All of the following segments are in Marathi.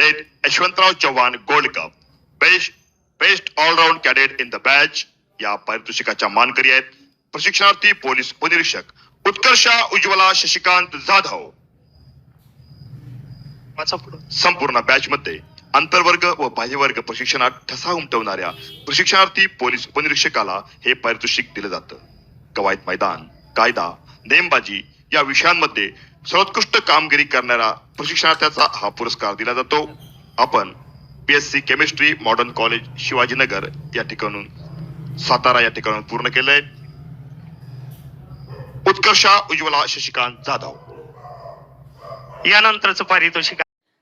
Cadet Yashwantrao Chavan gold cup best all around cadet in the batch या पारितोषिकाच्या मानकरी आहेत प्रशिक्षणार्थी पोलीस उपनिरीक्षक उत्कर्षा उज्ज्वला शशिकांत जाधव। संपूर्ण बॅच मध्ये आंतरवर्ग व बाह्यवर्ग प्रशिक्षणात ठसा उमटवणाऱ्या प्रशिक्षणार्थी पोलीस उपनिरीक्षकाला हे पारितोषिक दिले जातं। कवायत मैदान, कायदा, नेमबाजी या विषयांमध्ये सर्वोत्कृष्ट कामगिरी करणाऱ्या प्रशिक्षणार्थ्याचा हा पुरस्कार दिला जातो। आपण BSc chemistry modern college Shivajinagar या ठिकाणून सातारा या ठिकाणून पूर्ण केलंय। उत्कर्षा उज्ज्वला शशिकांत जाधव यानंतरचं पारितोषिक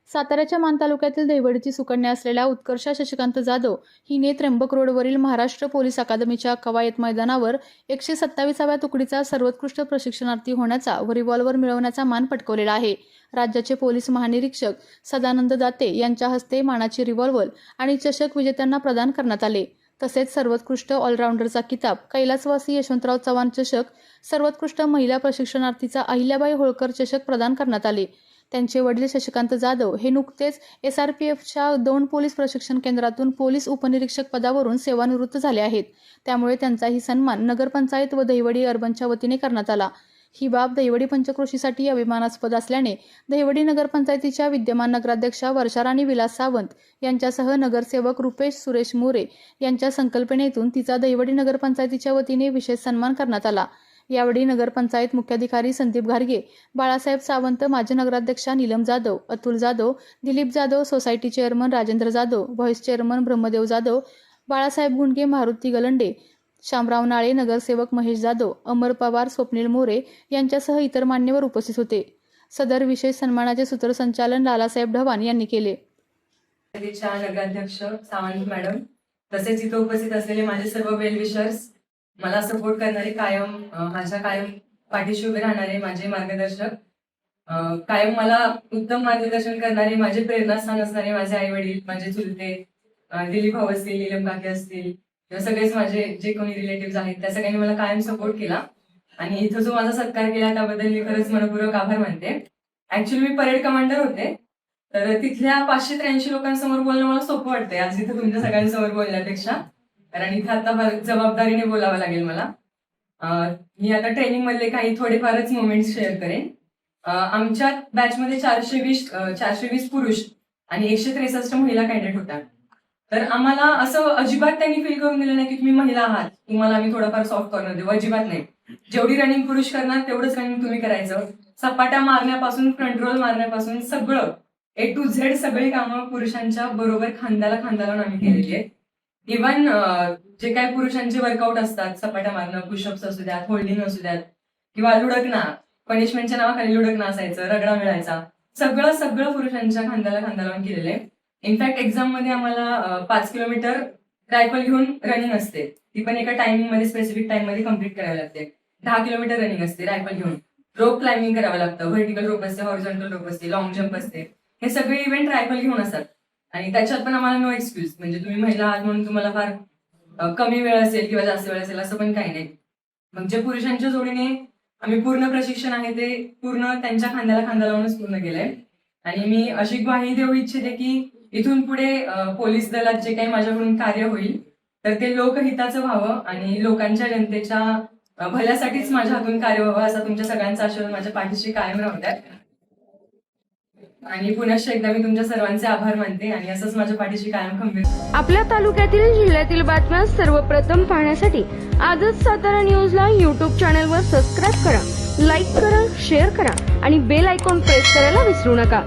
साताऱ्याच्या मान तालुक्यातील दहिवडीची सुकन्या असलेल्या उत्कर्षा शशिकांत जाधव हिने त्र्यंबक रोडवरील महाराष्ट्र पोलीस अकादमीच्या कवायत मैदानावर 127व्या तुकडीचा सर्वोत्कृष्ट प्रशिक्षणार्थी होण्याचा व रिव्हॉल्वर मिळवण्याचा मान पटकावलेला आहे। राज्याचे पोलीस महानिरीक्षक सदानंद दाते यांच्या हस्ते मानाची रिव्हॉल्वर आणि चषक विजेत्यांना प्रदान करण्यात आले। तसेच सर्वोत्कृष्ट ऑलराऊंडरचा किताब, कैलासवासी यशवंतराव चव्हाण चषक, सर्वोत्कृष्ट महिला प्रशिक्षणार्थीचा अहिल्याबाई होळकर चषक प्रदान करण्यात आले। त्यांचे वडील शशिकांत जाधव हे नुकतेच SRPFच्या 2 पोलीस प्रशिक्षण केंद्रातून पोलीस उपनिरीक्षक पदावरून सेवानिवृत्त झाले आहेत। त्यामुळे त्यांचाही सन्मान नगरपंचायत व दहिवडी अर्बनच्या वतीने करण्यात आला। ही बाब दहिवडी पंचक्रोशीसाठी अभिमानास्पद असल्याने दहिवडी नगरपंचायतीच्या विद्यमान नगराध्यक्षा वर्षाराणी विलास सावंत यांच्यासह नगरसेवक रुपेश सुरेश मोरे यांच्या संकल्पनेतून तिचा दहिवडी नगरपंचायतीच्या वतीने विशेष सन्मान करण्यात आला। यावेळी नगरपंचायत मुख्याधिकारी संदीप घारगे, बाळासाहेब सावंत, माजी नगराध्यक्षा Neelam Jadhav, Atul Jadhav, Dilip Jadhav, society chairman Rajendra Jadhav, vice chairman Brahmadev Jadhav, Balasaheb Gundage, Maruti Galande, Shamrao Nale, नगरसेवक महेश जाधव, अमर पवार, स्वप्नील मोरे यांच्यासह इतर मान्यवर उपस्थित होते। सदर विशेष सन्मानाचे सूत्रसंचालन लालासाहेब ढवाण यांनी केले। नगराध्यक्ष सावंत मॅडम तसेच इथे उपस्थित असलेले माझे सर्व वेल विशर्स, मला सपोर्ट करणारे, माझ्या कायम पाठीशी उभे राहणारे माझे मार्गदर्शक, कायम मला उत्तम मार्गदर्शन करणारे, माझे प्रेरणास्थान असणारे माझे आई वडील, माझे चुलते दिलीप भाऊ असतील, नीलम काकी असतील, सगळेच माझे जे कोणी रिलेटिव्ह आहेत त्या सगळ्यांनी मला कायम सपोर्ट केला आणि इथं जो माझा सत्कार केला त्याबद्दल मी खरंच मनपूर्वक आभार मानते। ऍक्च्युअली मी परेड कमांडर होते, तर तिथल्या 583 लोकांसमोर बोलणं मला सोपं वाटतंय आज इथं तुमच्या सगळ्यांसमोर बोलण्यापेक्षा, कारण इथं आता जबाबदारीने बोलावं लागेल मला। मी आता ट्रेनिंग मधले काही थोडेफारच मोमेंट्स शेअर करेन। आमच्या बॅचमध्ये 420 पुरुष आणि 163 महिला कॅडेट होत्या। तर आम्हाला असं अजिबात त्यांनी फील करून दिलं नाही की तुम्ही महिला आहात, तुम्हाला आम्ही थोडाफार सॉफ्ट कॉर्नर देऊ, अजिबात नाही। जेवढी रनिंग पुरुष करणार तेवढंच रनिंग तुम्ही करायचं। सपाट्या मारण्यापासून, फ्रंट रोल मारण्यापासून सगळं A to Z सगळी कामं पुरुषांच्या बरोबर खांद्याला खांदा लावून आम्ही केलेली आहेत। इव्हन जे काही पुरुषांचे वर्कआउट असतात, सपाट्या मारणं, पुशअप्स असू द्यात, होल्डिंग असू द्यात किंवा लुडकणा, पनिशमेंटच्या नावाखाली लुडकणा असायचं, रगडा मिळायचा, सगळं पुरुषांच्या खांद्याला खांदा लावून केलेलं आहे। इनफॅक्ट एक्झाम मध्ये आम्हाला 5 किलोमीटर रायफल घेऊन रनिंग असते, ती पण एका टायमिंग मध्ये, स्पेसिफिक टाइम मध्ये कम्प्लीट करावी लागते। 10 किलोमीटर रनिंग असते रायफल घेऊन, रोप क्लाइम्बिंग करावं लागतं, व्हर्टिकल रोप असते, हॉरिझॉन्टल रोप असते, लॉंग जम्प असते, हे सगळे इव्हेंट रायफल घेऊन असतात। आणि त्याच्यात पण आम्हाला नो एक्सक्यूज, म्हणजे तुम्ही महिला आहात म्हणून तुम्हाला फार कमी वेळ असेल किंवा जास्त वेळ असेल असं पण काही नाही। म्हणजे पुरुषांच्या जोडीने आम्ही पूर्ण प्रशिक्षण आहे ते पूर्ण त्यांच्या खांद्याला खांदा लावूनच पूर्ण केलंय। आणि मी अशी ग्वाही देऊ इच्छिते की इथून पुढे पोलीस दलात जे काही माझ्याकडून कार्य होईल तर ते लोकहिताचं व्हावं आणि लोकांच्या, जनतेच्या भल्यासाठीच माझ्या हातून कार्य व्हावं, असा तुमच्या सगळ्यांचा आशीर्वाद माझ्या पाठीशी कायम राहू द्या। आणि पुन्हा एकदा मी तुमच्या सर्वांचे आभार मानते आणि असंच माझ्या पाठीशी कायम खंबीर। आपल्या तालुक्यातील, जिल्ह्यातील बातम्या सर्वप्रथम पाहण्यासाठी आजच सातारा न्यूजला YouTube चॅनलवर सबस्क्राईब करा, लाईक करा, शेअर करा आणि बेल आयकॉन प्रेस करायला विसरू नका।